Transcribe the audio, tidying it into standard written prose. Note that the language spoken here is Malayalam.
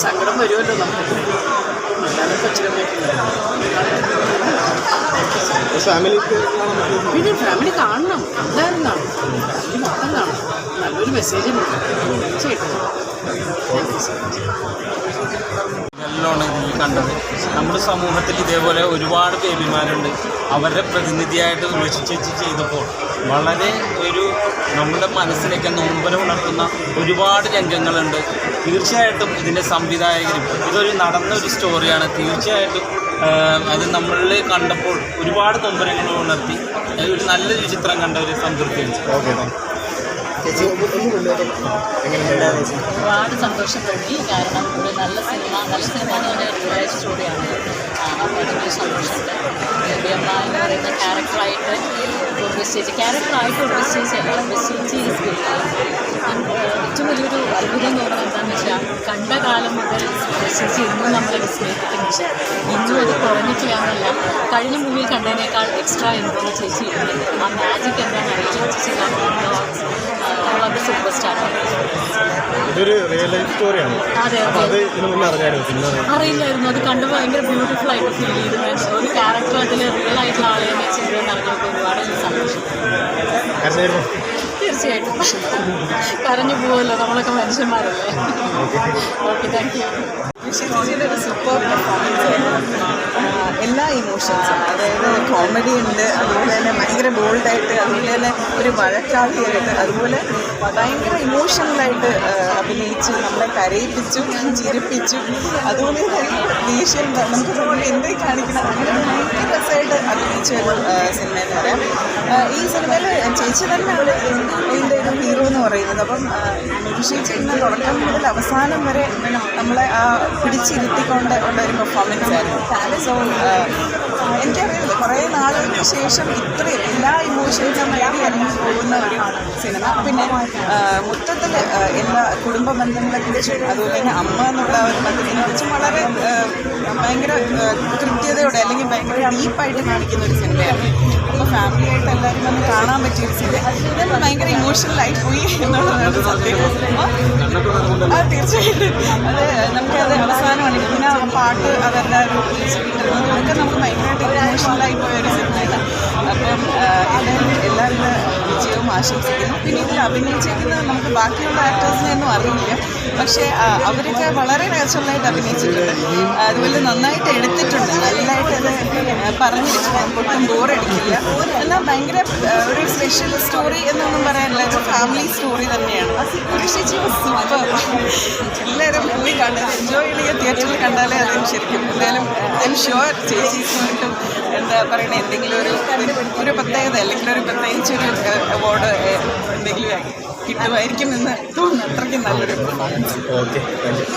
സങ്കടം വരുമല്ലോ നമുക്ക്. പിന്നെ ഫാമിലി കാണണം, എന്തായാലും കാണും, ഫാമിലി മൊത്തം കാണും. നല്ലൊരു മെസ്സേജ് ഉണ്ട് തീർച്ചയായിട്ടും. നല്ലോണം ഇതിൽ കണ്ടത് നമ്മുടെ സമൂഹത്തിൽ ഇതേപോലെ ഒരുപാട് ബേബിമാരുണ്ട്. അവരുടെ പ്രതിനിധിയായിട്ട് ഉർവശി ചേച്ചി ചെയ്തപ്പോൾ വളരെ നമ്മുടെ മനസ്സിലേക്ക് നൊമ്പരം ഉണർത്തുന്ന ഒരുപാട് രംഗങ്ങളുണ്ട്. തീർച്ചയായിട്ടും ഇതിൻ്റെ സംവിധായകരും നടന്നൊരു സ്റ്റോറിയാണ്. തീർച്ചയായിട്ടും അത് നമ്മളിൽ കണ്ടപ്പോൾ ഒരുപാട് നൊമ്പരങ്ങൾ ഉണർത്തി നല്ലൊരു ചിത്രം കണ്ട ഒരു സംതൃപ്തിയുണ്ട്. ഒരുപാട് സന്തോഷം തോന്നി. കാരണം ഒരു നല്ല സിനിമ എന്ന് പറഞ്ഞാൽ റിയൽ സ്റ്റോറിയാണ്. അപ്പോൾ അതിൻ്റെ സന്തോഷമുണ്ട്. ബേബിയമ്മ എന്ന് പറയുന്ന ക്യാരക്ടറായിട്ട് ഉർവശി ചേച്ചി അല്ല, ഉർവശി ചേച്ചി ഏറ്റവും വലിയൊരു അത്ഭുതം തോന്നുന്നത് എന്താണെന്ന് വെച്ചാൽ കണ്ട കാലം മുതൽ ഉർവശി ചേച്ചി ഇന്നും നമ്മളെ വിസ്മയിപ്പിക്കുന്നുണ്ട്. ഇന്നും അത് കുറഞ്ഞിട്ടില്ല എന്നല്ല, കഴിഞ്ഞ മൂവിയിൽ കണ്ടതിനേക്കാൾ എക്സ്ട്രാ എന്തോ ചേച്ചി ആ മാജിക് എന്താണെന്ന് അറിയില്ല. ചേച്ചി നമ്മളത് സൂപ്പർ സ്റ്റാറാണ്. ഇതൊരു റിയൽ ലൈഫ് സ്റ്റോറിയാണ്. അതെ, അറിയില്ലായിരുന്നു. അത് കണ്ടപ്പോൾ ഭയങ്കര ബ്യൂട്ടിഫുൾ ആയിട്ട് ഫീൽ ചെയ്തു. ഒരു ക്യാരക്ടർ അതിൽ റിയൽ ആയിട്ടുള്ള ആളെ ചെയ്തതെന്ന് അറിഞ്ഞപ്പോൾ ഒരുപാട് സന്തോഷം. തീർച്ചയായിട്ടും കരഞ്ഞു പോകുമല്ലോ, നമ്മളൊക്കെ മനുഷ്യന്മാരല്ലേ. Okay, thank you. ചേച്ചിയുടെ ഒരു സൂപ്പർ പെർഫോമൻസ് ആയിരുന്നു. എല്ലാ ഇമോഷൻസും, അതായത് കോമഡി ഉണ്ട്, അതുപോലെ തന്നെ ഭയങ്കര ബോൾഡായിട്ട്, അതുപോലെ തന്നെ ഒരു വഴക്കാളിയായിട്ട്, അതുപോലെ ഭയങ്കര ഇമോഷണലായിട്ട് അഭിനയിച്ചു, നമ്മളെ കരയിപ്പിച്ചു, ചിരിപ്പിച്ചു. അതുപോലെ തന്നെ ദേഷ്യം നമുക്ക് തോന്നുന്നു എന്തേ കാണിക്കണം, അങ്ങനെ ഭയങ്കര രസമായിട്ട് അഭിനയിച്ച ഒരു സിനിമ എന്ന് പറയാം. ഈ സിനിമയിൽ ചേച്ചി തന്നെയാണ് ഇതിൻ്റെ ഒരു ഹീറോ എന്ന് പറയുന്നത്. അപ്പം ഉർവശി ചെയ്യുന്ന തുടക്കം മുതൽ അവസാനം വരെ നമ്മളെ പിടിച്ചിരുത്തിക്കൊണ്ട് ഉള്ള ഒരു പെർഫോമൻസ് ആയിരുന്നു. സോ എനിക്കറിയില്ല, കുറേ നാളുകൾക്ക് ശേഷം ഇത്രയും എല്ലാ ഇമോഷൻസും ഇറങ്ങി പോകുന്ന ഒരു സിനിമ. പിന്നെ മൊത്തത്തിൽ എല്ലാ കുടുംബ ബന്ധങ്ങളെക്കുറിച്ചും അതുപോലെ തന്നെ അമ്മ എന്നുള്ള ഒരു ബന്ധത്തിനെക്കുറിച്ചും വളരെ ഭയങ്കര കൃത്യതയോടെ അല്ലെങ്കിൽ ഭയങ്കര ഡീപ്പായിട്ട് കാണിക്കുന്ന ഒരു സിനിമയാണ്. അപ്പോൾ ഫാമിലിയായിട്ട് എല്ലാവരും വന്ന് കാണാൻ പറ്റിയൊരു സിനിമ. ഞാൻ ഭയങ്കര ഇമോഷണലായി പോയി എന്നുള്ളതാണ് സത്യം. തീർച്ചയായിട്ടും അത് നമുക്കത് അവസാനമാണ്. പിന്നെ ആ പാട്ട് അവരുടെ അതൊക്കെ നമുക്ക് ഭയങ്കരമായിട്ട് ഇമോഷണലായി പോയ ഒരു സിനിമയാണ്. അപ്പം എല്ലാവരുടെ വിജയവും ആശംസിക്കുന്നു. പിന്നെ ഇതിൽ അഭിനയിച്ചിരിക്കുന്നത് നമുക്ക് ബാക്കിയുള്ള ആക്ടേഴ്സിനെയൊന്നും അറിയില്ല, പക്ഷേ അവരൊക്കെ വളരെ നാച്ചുറലായിട്ട് അഭിനയിച്ചിട്ടുണ്ട്. അതുപോലെ നന്നായിട്ട് എടുത്തിട്ടുണ്ട്, നല്ലതായിട്ട് അത് പറഞ്ഞിരിക്കുന്നത്, ഒട്ടും ബോറടിക്കില്ല. എന്നാൽ ഭയങ്കര ഒരു സ്പെഷ്യൽ സ്റ്റോറി എന്നൊന്നും പറയാനില്ല, ഒരു ഫാമിലി സ്റ്റോറി തന്നെയാണ്. ഉർവശി സൂപ്പർ. എല്ലാവരും പോയി കണ്ട് എൻജോയ് ചെയ്യുക. തിയേറ്ററിൽ കണ്ടാലേ അതും ശരിക്കും എന്തായാലും ഐ എം ഷുവർ ചേച്ചീസുമായിട്ടും എന്താ പറയുക എന്തെങ്കിലും ഒരു പ്രത്യേകത അല്ലെങ്കിൽ ഒരു പ്രത്യേകിച്ചൊരു അവാർഡ് എന്തെങ്കിലും കിട്ടുമായിരിക്കും എന്ന് തോന്നുന്നു. അത്രയ്ക്കും നല്ലൊരു പെർഫോമൻസ്. Okay, thank you.